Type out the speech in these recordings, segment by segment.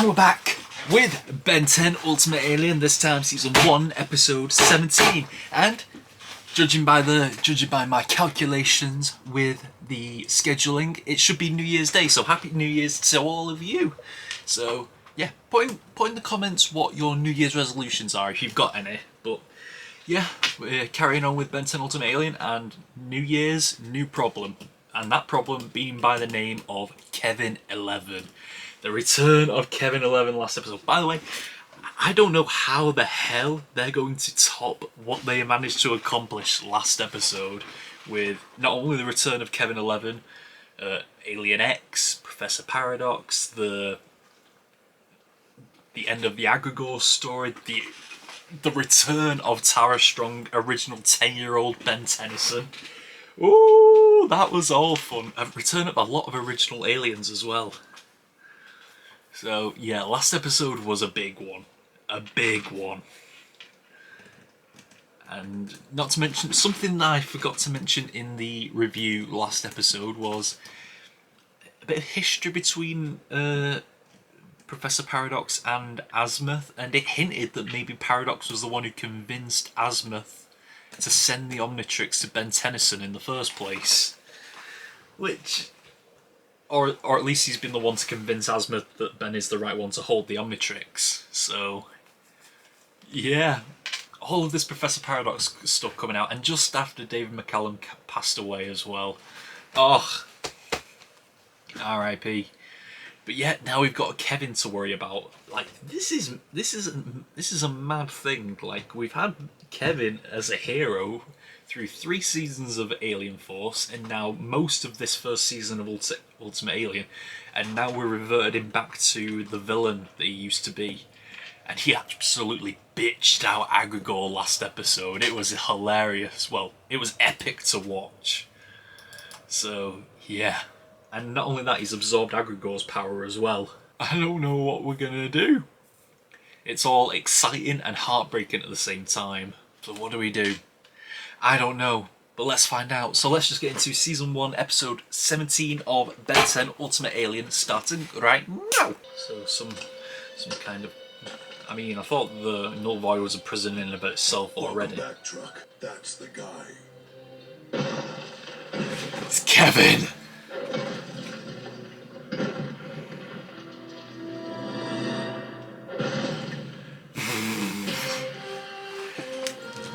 And we're back with Ben 10 Ultimate Alien, this time season 1, episode 17. And judging by my calculations with the scheduling, it should be New Year's Day, so happy New Year's to all of you. So yeah, put in the comments what your New Year's resolutions are if you've got any. But yeah, we're carrying on with Ben 10 Ultimate Alien, and New Year's, new problem. And that problem being by the name of Kevin 11. The return of Kevin 11 last episode. By the way, I don't know how the hell they're going to top what they managed to accomplish last episode with not only the return of Kevin 11, Alien X, Professor Paradox, the end of the Agrigor story, the return of Tara Strong, original 10-year-old Ben Tennyson. Ooh, that was all fun. A return of a lot of original aliens as well. So yeah, last episode was a big one. A big one. And not to mention, something that I forgot to mention in the review last episode was a bit of history between Professor Paradox and Azimuth, and it hinted that maybe Paradox was the one who convinced Azimuth to send the Omnitrix to Ben Tennyson in the first place. Which, or at least he's been the one to convince Azimuth that Ben is the right one to hold the Omnitrix. So, yeah, all of this Professor Paradox stuff coming out, and just after David McCallum passed away as well. Oh, R.I.P. But yeah, now we've got Kevin to worry about. Like, this is a mad thing. Like, we've had Kevin as a hero through 3 seasons of Alien Force, and now most of this first season of Ultimate Alien, and now we're reverting back to the villain that he used to be. And he absolutely bitched out Agrigor last episode. It was hilarious. Well, it was epic to watch. So, yeah. And not only that, he's absorbed Agrigor's power as well. I don't know what we're gonna do. It's all exciting and heartbreaking at the same time. So what do we do? I don't know, but let's find out. So let's just get into Season 1, Episode 17 of Ben 10 Ultimate Alien, starting right now. So some kind of... I mean, I thought the Null Void was a prison in and of itself already. Welcome back, Truck. That's the guy. It's Kevin!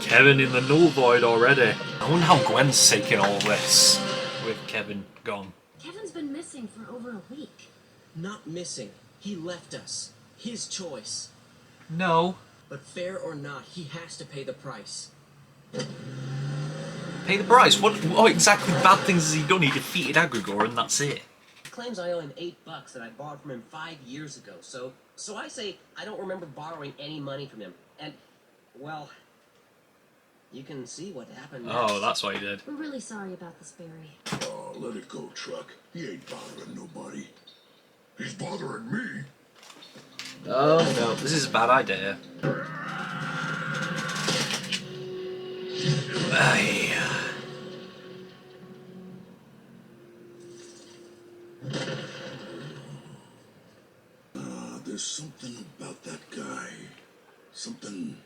Kevin in the Null Void already. I wonder how Gwen's taking all this with Kevin gone. Kevin's been missing for over a week. Not missing. He left us. His choice. No. But fair or not, he has to pay the price. Pay the price? What exactly bad things has he done? He defeated Agrigor and that's it. He claims I owe him $8 that I borrowed from him 5 years ago. So I say I don't remember borrowing any money from him. And, well... you can see what happened next. Oh, that's what he did. We're really sorry about this, Barry. Oh, let it go, Truck. He ain't bothering nobody. He's bothering me. Oh no, this is a bad idea. There's something about that guy. Something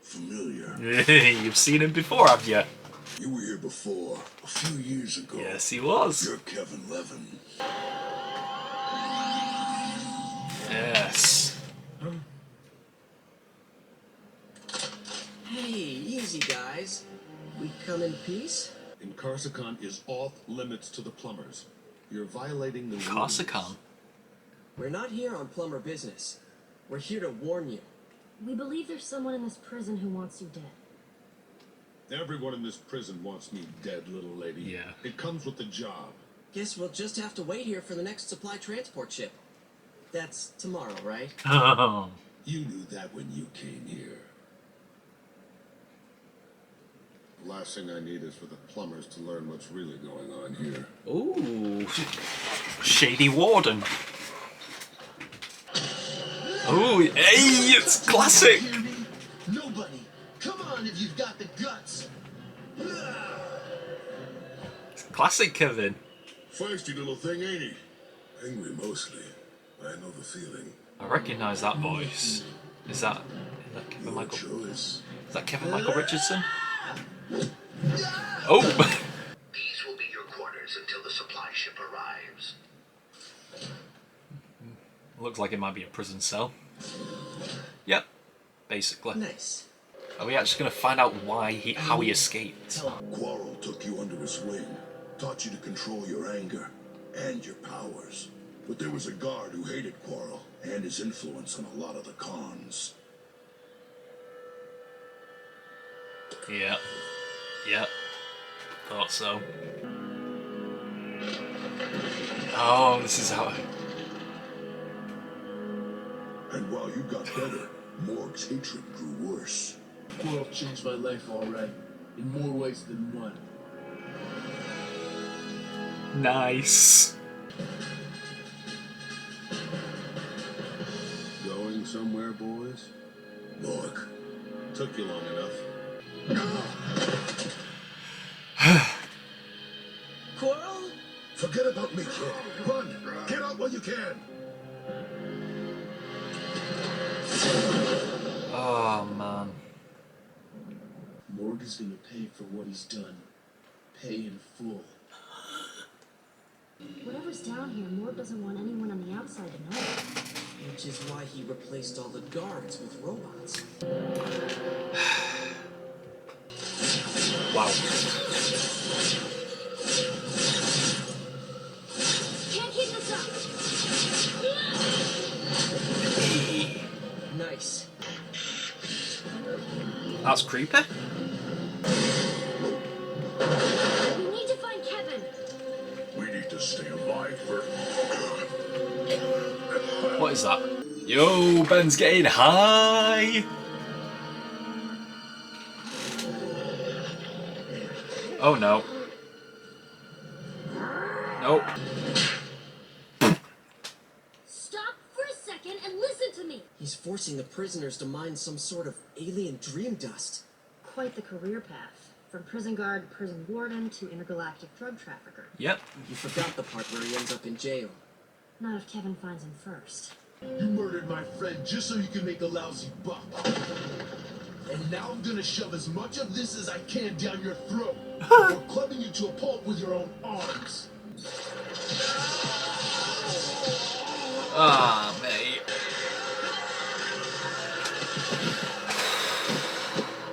familiar. You've seen him before, have you? You were here before, a few years ago. Yes, he was. You're Kevin 11. Yes. Hey, easy guys. We come in peace? And Corsican is off limits to the plumbers. You're violating the rules. Corsican? We're not here on plumber business. We're here to warn you. We believe there's someone in this prison who wants you dead. Everyone in this prison wants me dead, little lady. Yeah. It comes with the job. Guess we'll just have to wait here for the next supply transport ship. That's tomorrow, right? Oh. You knew that when you came here. The last thing I need is for the plumbers to learn what's really going on here. Ooh. Shady Warden. Ooh, hey, it's classic. Nobody. Come on if you've got the guts. It's classic Kevin. Feisty little thing, ain't he? Angry mostly. I know the feeling. I recognise that voice. Is that Kevin Michael? Is that Kevin Michael Richardson? Oh! These will be your quarters until the supply ship arrives. Looks like it might be a prison cell. Yep, basically. Nice. Are we actually going to find out how he escaped? Quarrel took you under his wing, taught you to control your anger and your powers. But there was a guard who hated Quarrel and his influence on a lot of the cons. Yeah. Yep. Thought so. Oh, this is how... And while you got better, Morg's hatred grew worse. Quarrel changed my life all right, in more ways than one. Nice. Going somewhere, boys? Morg, Took you long enough. Quarrel? forget about me, kid. Run! Get out while you can! Oh, man. Morg is gonna pay for what he's done. Pay in full. Whatever's down here, Mort doesn't want anyone on the outside to know. Which is why he replaced all the guards with robots. Wow. Can't keep this up! Nice. That's creepy. We need to find Kevin! We need to stay alive for... What is that? Yo, Ben's getting high! Oh no. Nope. Stop for a second and listen to me! He's forcing the prisoners to mine some sort of alien dream dust. Quite the career path. From prison guard to prison warden to intergalactic drug trafficker. Yep. You forgot the part where he ends up in jail. Not if Kevin finds him first. You murdered my friend just so you can make a lousy buck. And now I'm gonna shove as much of this as I can down your throat. Or clubbing you to a pulp with your own arms. Ah, mate.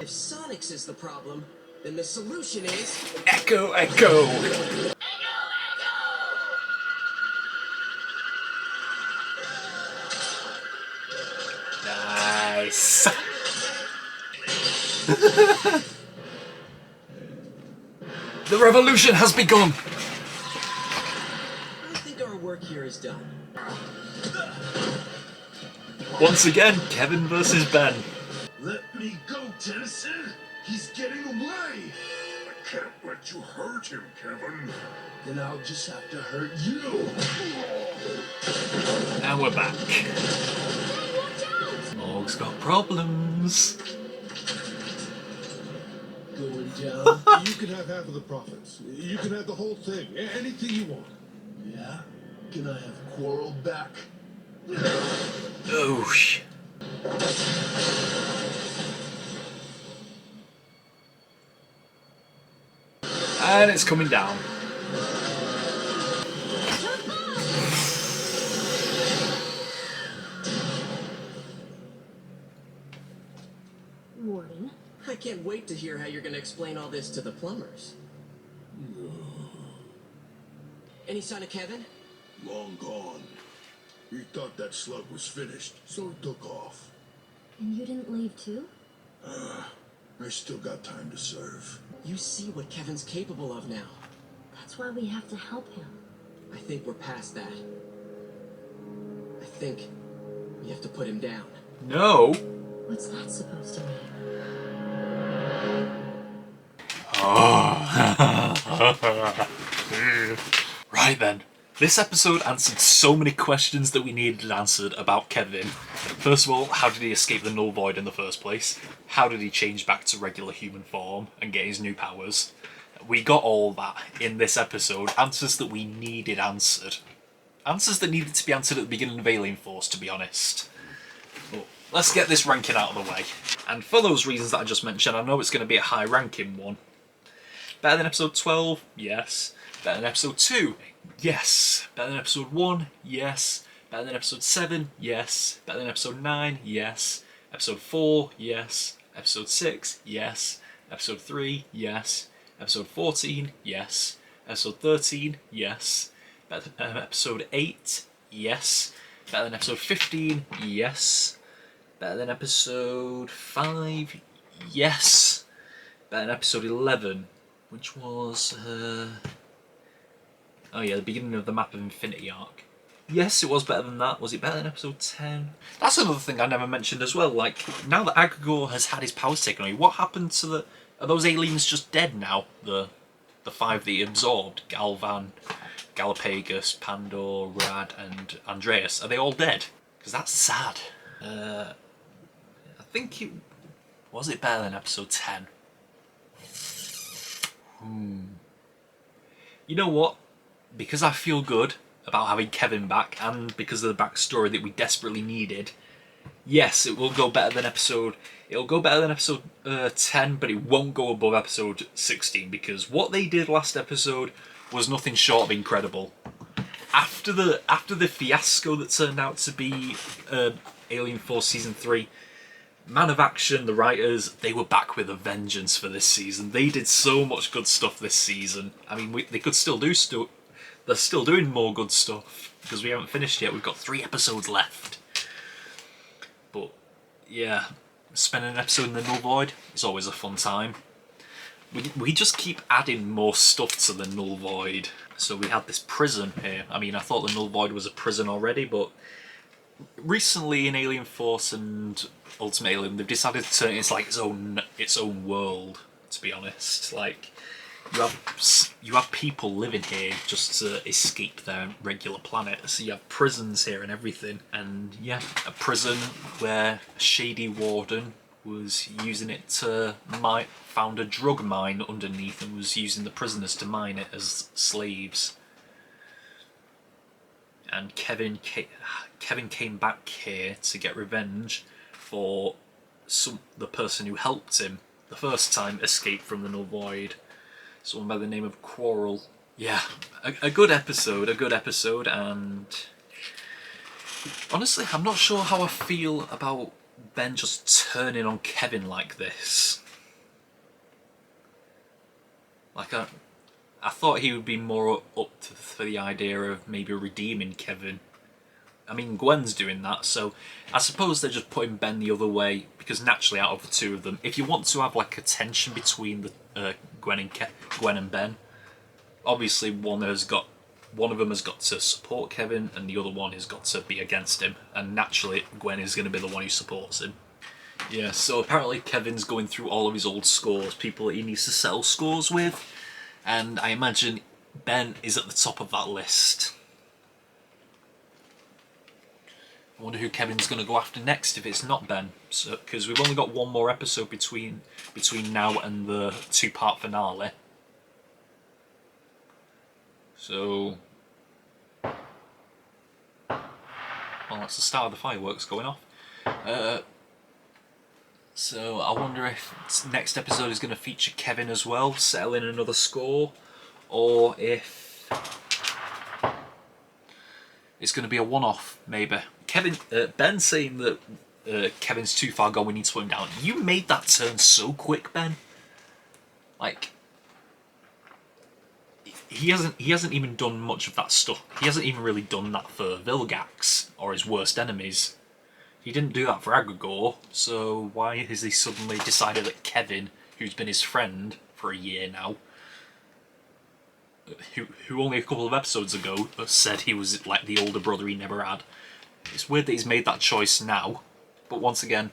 If Sonics is the problem, then the solution is... Echo, echo! Nice. The revolution has begun. I think our work here is done. Once again, Kevin versus Ben. Let me go, Tennyson. He's getting away. I can't let you hurt him, Kevin. Then I'll just have to hurt you. And we're back. Hey, watch out! Morg's got problems. Going down. You can have half of the profits. You can have the whole thing. Anything you want. Yeah? Can I have Quarrel back? Oosh. And it's coming down. Warden. I can't wait to hear how you're gonna explain all this to the plumbers. Any sign of Kevin? Long gone. He thought that slug was finished, so he took off. And you didn't leave too? I still got time to serve. You see what Kevin's capable of now. That's why we have to help him. I think we're past that. I think we have to put him down. No. What's that supposed to mean? Right then. This episode answered so many questions that we needed answered about Kevin. First of all, how did he escape the null void in the first place? How did he change back to regular human form and get his new powers? We got all that in this episode, answers that we needed answered. Answers that needed to be answered at the beginning of Alien Force, to be honest. But let's get this ranking out of the way. And for those reasons that I just mentioned, I know it's going to be a high ranking one. Better than episode 12? Yes. Better than episode 2? Yes. Better than episode 1? Yes. Better than episode 7? Yes. Better than episode 9? Yes. Episode 4? Yes. Episode 6? Yes. Episode 3? Yes. Episode 14? Yes. Episode 13? Yes. Better than episode 8? Yes. Better than episode 15? Yes. Better than episode 5? Yes. Better than episode 11, which was... oh yeah, the beginning of the Map of Infinity arc. Yes, it was better than that. Was it better than episode 10? That's another thing I never mentioned as well. Like, now that Agregor has had his powers taken away, what happened to the... Are those aliens just dead now? The 5 that he absorbed? Galvan, Galapagos, Pandor, Rad, and Andreas. Are they all dead? Because that's sad. I think it... Was it better than episode 10? You know what? Because I feel good about having Kevin back, and because of the backstory that we desperately needed, yes, it will go better than episode... It'll go better than episode 10, but it won't go above episode 16, because what they did last episode was nothing short of incredible. After the fiasco that turned out to be Alien Force Season 3, Man of Action, the writers, they were back with a vengeance for this season. They did so much good stuff this season. I mean, they could still do stuff. They're still doing more good stuff, because we haven't finished yet. We've got 3 episodes left. But, yeah, spending an episode in the Null Void is always a fun time. We just keep adding more stuff to the Null Void. So we had this prison here. I mean, I thought the Null Void was a prison already, but recently in Alien Force and Ultimate Alien, they've decided to turn it into like its own world, to be honest. Like, you have people living here just to escape their regular planet. So you have prisons here and everything. And yeah, a prison where a shady warden was using it to found a drug mine underneath and was using the prisoners to mine it as slaves. And Kevin came back here to get revenge for the person who helped him the first time escape from the Null Void. Someone by the name of Quarrel. Yeah, a good episode, and honestly, I'm not sure how I feel about Ben just turning on Kevin like this. Like, I thought he would be more up for the idea of maybe redeeming Kevin. I mean, Gwen's doing that, so I suppose they're just putting Ben the other way, because naturally out of the two of them, if you want to have like a tension between the Gwen and Ben, obviously one of them has got to support Kevin and the other one has got to be against him, and naturally Gwen is going to be the one who supports him. Yeah, so apparently Kevin's going through all of his old scores, people that he needs to settle scores with, and I imagine Ben is at the top of that list. I wonder who Kevin's going to go after next if it's not Ben. So, because we've only got one more episode between now and the 2-part finale. So, well, that's the start of the fireworks going off. So I wonder if next episode is going to feature Kevin as well, settling another score, or if it's going to be a one-off, maybe. Ben saying that Kevin's too far gone, we need to put him down. You made that turn so quick, Ben. Like, he hasn't even done much of that stuff. He hasn't even really done that for Vilgax or his worst enemies. He didn't do that for Agregor, so why has he suddenly decided that Kevin, who's been his friend for a year now, who only a couple of episodes ago said he was like the older brother he never had. It's weird that he's made that choice now, but once again,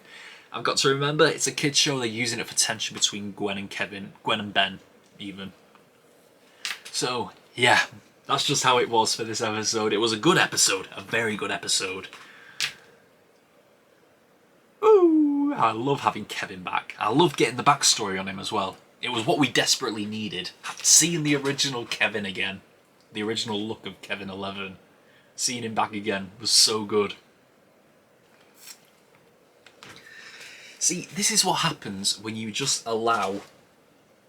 I've got to remember it's a kids show. They're using it for tension between Gwen and Ben, even. So yeah, that's just how it was for this episode. It was a good episode, a very good episode. Ooh, I love having Kevin back. I love getting the backstory on him as well. It was what we desperately needed. Seeing the original Kevin again. The original look of Kevin 11. seeing him back again was so good. See, this is what happens when you just allow,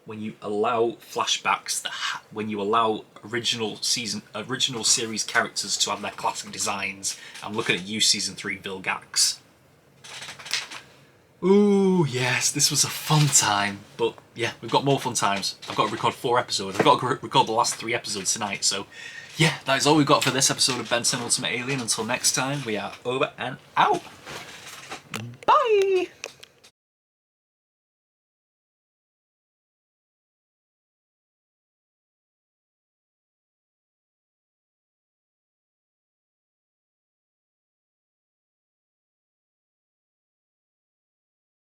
flashbacks, when you allow original series characters to have their classic designs. I'm looking at you, season 3, Vilgax. Ooh, yes, this was a fun time. But yeah, we've got more fun times. I've got to record 4 episodes. I've got to record the last 3 episodes tonight. So yeah, that is all we've got for this episode of Ben 10 Ultimate Alien. Until next time, we are over and out. Bye!